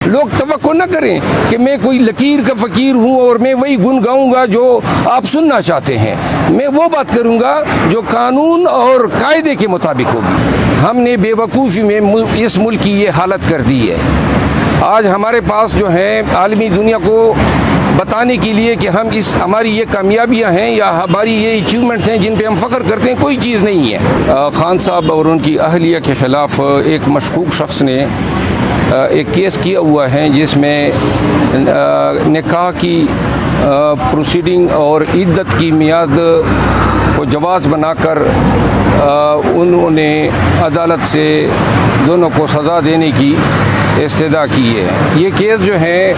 لوگ توقع نہ کریں کہ میں کوئی لکیر کا فقیر ہوں اور میں وہی گن گاؤں گا جو آپ سننا چاہتے ہیں. میں وہ بات کروں گا جو قانون اور قاعدے کے مطابق ہوگی. ہم نے بے وقوفی میں اس ملک کی یہ حالت کر دی ہے. آج ہمارے پاس جو ہے عالمی دنیا کو بتانے کے لیے کہ ہماری یہ کامیابیاں ہیں یا ہماری یہ اچیومنٹس ہیں جن پہ ہم فخر کرتے ہیں، کوئی چیز نہیں ہے. خان صاحب اور ان کی اہلیہ کے خلاف ایک مشکوک شخص نے ایک کیس کیا ہوا ہے جس میں نکاح کی پروسیڈنگ اور عدت کی میعاد کو جواز بنا کر انہوں نے عدالت سے دونوں کو سزا دینے کی استدعا کی ہے. یہ کیس جو ہے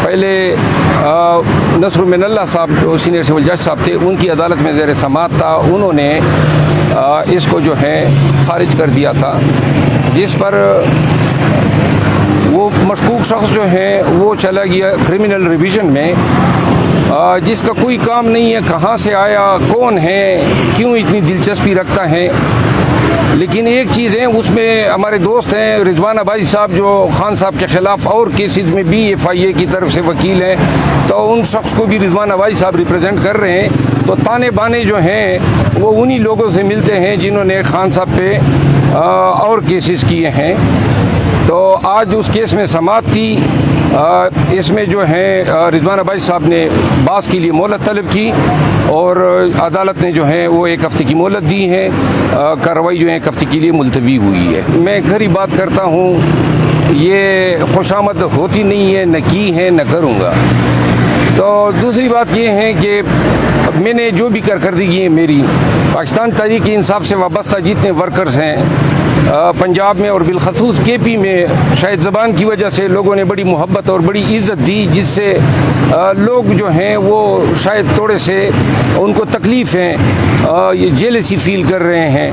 پہلے نصر من اللہ صاحب جو سینئر سول جج صاحب تھے، ان کی عدالت میں زیر سماعت تھا. انہوں نے اس کو جو ہے خارج کر دیا تھا، جس پر وہ مشکوک شخص جو ہے وہ چلا گیا کرمنل ریویژن میں، جس کا کوئی کام نہیں ہے، کہاں سے آیا، کون ہے، کیوں اتنی دلچسپی رکھتا ہے. لیکن ایک چیز ہے، اس میں ہمارے دوست ہیں رضوان ابائی صاحب جو خان صاحب کے خلاف اور کیسز میں BFIA کی طرف سے وکیل ہیں، تو ان شخص کو بھی رضوان ابائی صاحب ریپرزینٹ کر رہے ہیں. تو تانے بانے جو ہیں وہ انہی لوگوں سے ملتے ہیں جنہوں نے خان صاحب پہ اور کیسز کیے ہیں. تو آج اس کیس میں سماعت تھی. اس میں جو ہے رضوان ابائی صاحب نے باز کے لیے مہلت طلب کی اور عدالت نے جو ہے وہ 1 ہفتے کی مہلت دی ہے. کارروائی جو ہے 1 ہفتے کے لیے ملتوی ہوئی ہے. میں گھری بات کرتا ہوں، یہ خوشامد ہوتی نہیں ہے، نہ کی ہے نہ کروں گا. تو دوسری بات یہ ہے کہ میں نے جو بھی کارکردگی ہے میری پاکستان تحریک انصاف سے وابستہ جتنے ورکرز ہیں پنجاب میں اور بالخصوص KP میں، شاید زبان کی وجہ سے لوگوں نے بڑی محبت اور بڑی عزت دی، جس سے لوگ جو ہیں وہ شاید تھوڑے سے ان کو تکلیف ہیں، یہ جیلسی فیل کر رہے ہیں.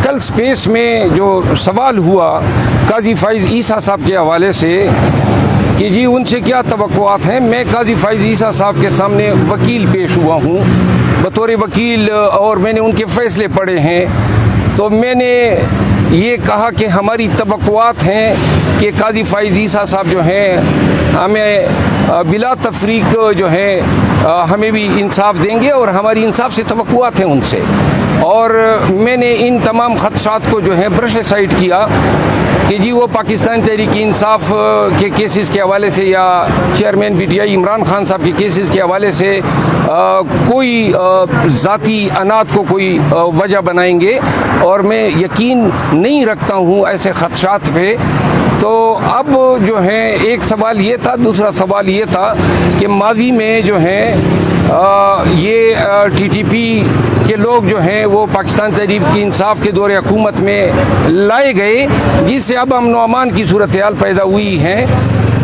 کل سپیس میں جو سوال ہوا قاضی فائز عیسیٰ صاحب کے حوالے سے کہ جی ان سے کیا توقعات ہیں، میں قاضی فائز عیسیٰ صاحب کے سامنے وکیل پیش ہوا ہوں بطور وکیل اور میں نے ان کے فیصلے پڑھے ہیں. تو میں نے یہ کہا کہ ہماری توقعات ہیں کہ قاضی فائز عیسیٰ صاحب جو ہیں ہمیں بلا تفریق جو ہے ہمیں بھی انصاف دیں گے اور ہماری انصاف سے توقعات ہیں ان سے. اور میں نے ان تمام خدشات کو جو ہے برش سائڈ کیا کہ جی وہ پاکستان تحریک انصاف کے کیسز کے حوالے سے یا چیئرمین PTI عمران خان صاحب کے کیسز کے حوالے سے کوئی ذاتی انات کو کوئی وجہ بنائیں گے، اور میں یقین نہیں رکھتا ہوں ایسے خدشات پہ. تو اب جو ہے ایک سوال یہ تھا، دوسرا سوال یہ تھا کہ ماضی میں جو ہے یہ TTP کے لوگ جو ہیں وہ پاکستان تحریک انصاف کے دور حکومت میں لائے گئے، جس سے اب امن و امان کی صورتحال پیدا ہوئی ہے.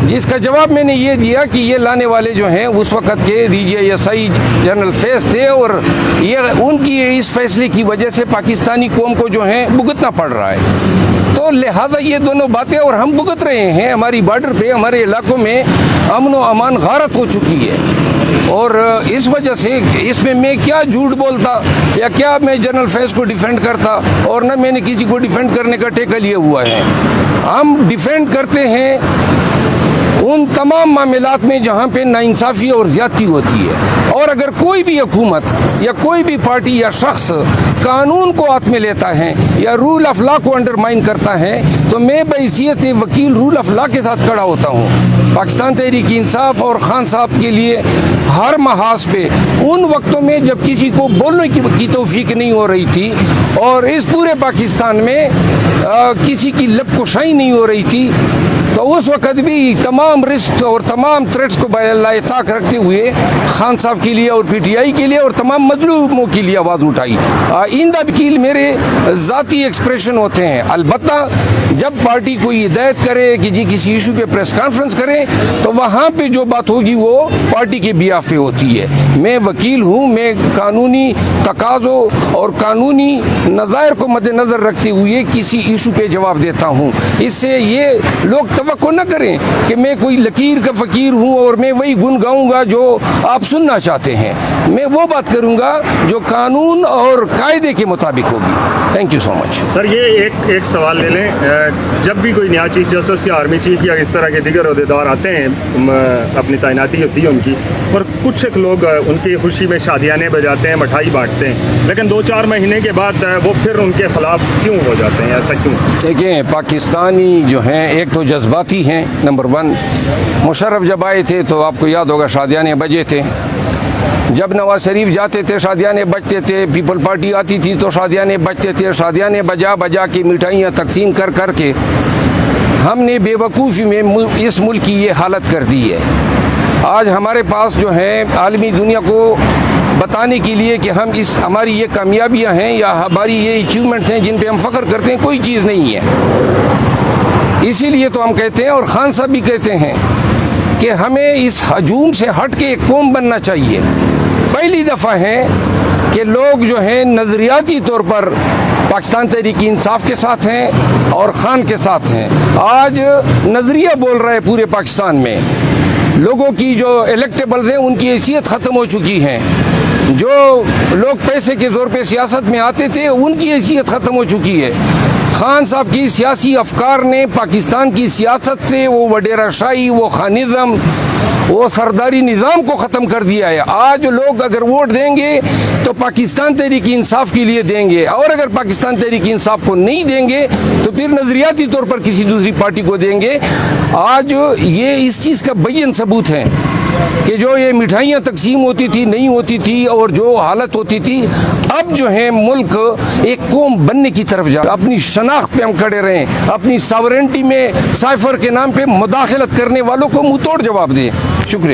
جس کا جواب میں نے یہ دیا کہ یہ لانے والے جو ہیں اس وقت کے DGI جنرل فیض تھے، اور یہ ان کی اس فیصلے کی وجہ سے پاکستانی قوم کو جو ہے بھگتنا پڑ رہا ہے. تو لہذا یہ دونوں باتیں اور ہم بھگت رہے ہیں. ہماری بارڈر پہ ہمارے علاقوں میں امن و امان غارت ہو چکی ہے، اور اس وجہ سے اس میں کیا جھوٹ بولتا یا کیا میں جنرل فیض کو ڈیفینڈ کرتا، اور نہ میں نے کسی کو ڈیفینڈ کرنے کا ٹیکہ لیا ہوا ہے. ہم ڈیفینڈ کرتے ہیں ان تمام معاملات میں جہاں پہ ناانصافی اور زیادتی ہوتی ہے. اور اگر کوئی بھی حکومت یا کوئی بھی پارٹی یا شخص قانون کو ہاتھ میں لیتا ہے یا رول آف لا کو انڈرمائن کرتا ہے تو میں بحیثیت وکیل رول آف لا کے ساتھ کھڑا ہوتا ہوں. پاکستان تحریک انصاف اور خان صاحب کے لیے ہر محاذ پہ ان وقتوں میں جب کسی کو بولنے کی توفیق نہیں ہو رہی تھی اور اس پورے پاکستان میں کسی کی لب کشائی نہیں ہو رہی تھی، تو اس وقت بھی تمام رسک اور تمام تھریٹس کو طاق رکھتے ہوئے خان صاحب کے لیے اور PTI کے لیے اور تمام مظلوموں کے لیے آواز اٹھائی. آئندہ وکیل میرے ذاتی ایکسپریشن ہوتے ہیں. البتہ جب پارٹی کوئی ہدایت کرے کہ جی کسی ایشو پہ پریس کانفرنس کرے تو وہاں پہ جو بات ہوگی وہ پارٹی کے بیاف پہ ہوتی ہے. میں وکیل ہوں، میں قانونی تقاضوں اور قانونی نظائر کو مد نظر رکھتے ہوئے کسی ایشو پہ جواب دیتا ہوں. اس سے یہ لوگ توقع نہ کریں کہ میں کوئی لکیر کا فقیر ہوں اور میں وہی گن گاؤں گا جو آپ سننا چاہتے ہیں. میں وہ بات کروں گا جو قانون اور قاعدے کے مطابق ہوگی. تھینک یو سو مچ. سر یہ ایک سوال لے لیں. جب بھی کوئی نیا چیف جسٹس یا آرمی چیف یا اس طرح کے دیگر عہدیدار آتے ہیں, اپنی تعیناتی ہوتی ہے ان کی, اور کچھ ایک لوگ ان کی خوشی میں شادیانے بجاتے ہیں, مٹھائی بانٹتے ہیں, لیکن 2-4 مہینے کے بعد وہ پھر ان کے خلاف کیوں ہو جاتے ہیں؟ ایسا کیوں؟ دیکھیں, پاکستانی جو ہیں ایک تو جذباتی ہیں. نمبر 1, مشرف جب آئے تھے تو آپ کو یاد ہوگا شادیانے بجے تھے. جب نواز شریف جاتے تھے شادیانے بجتے تھے, پیپل پارٹی آتی تھی تو شادیانے بجتے تھے. شادیانے بجا کے مٹھائیاں تقسیم کر کے ہم نے بے وقوفی میں اس ملک کی یہ حالت کر دی ہے. آج ہمارے پاس جو ہے عالمی دنیا کو بتانے کے لیے کہ ہماری یہ کامیابیاں ہیں یا ہماری یہ اچیومنٹس ہیں جن پہ ہم فخر کرتے ہیں, کوئی چیز نہیں ہے. اسی لیے تو ہم کہتے ہیں, اور خان صاحب بھی کہتے ہیں, کہ ہمیں اس ہجوم سے ہٹ کے ایک قوم بننا چاہیے. پہلی دفعہ ہے کہ لوگ جو ہیں نظریاتی طور پر پاکستان تحریک انصاف کے ساتھ ہیں اور خان کے ساتھ ہیں. آج نظریہ بول رہا ہے پورے پاکستان میں. لوگوں کی جو الیکٹیبلز ہیں ان کی حیثیت ختم ہو چکی ہے. جو لوگ پیسے کے زور پہ سیاست میں آتے تھے ان کی حیثیت ختم ہو چکی ہے. خان صاحب کی سیاسی افکار نے پاکستان کی سیاست سے وہ وڈیرہ شاہی, وہ خانزم, وہ سرداری نظام کو ختم کر دیا ہے. آج لوگ اگر ووٹ دیں گے تو پاکستان تحریک انصاف کے لیے دیں گے, اور اگر پاکستان تحریک انصاف کو نہیں دیں گے تو پھر نظریاتی طور پر کسی دوسری پارٹی کو دیں گے. آج یہ اس چیز کا بین ثبوت ہے کہ جو یہ مٹھائیاں تقسیم ہوتی تھی نہیں ہوتی تھی اور جو حالت ہوتی تھی, اب جو ہے ملک ایک قوم بننے کی طرف جا. اپنی شناخت پہ ہم کھڑے رہیں, اپنی ساورنٹی میں سائفر کے نام پہ مداخلت کرنے والوں کو منہ توڑ جواب دیں. شکریہ.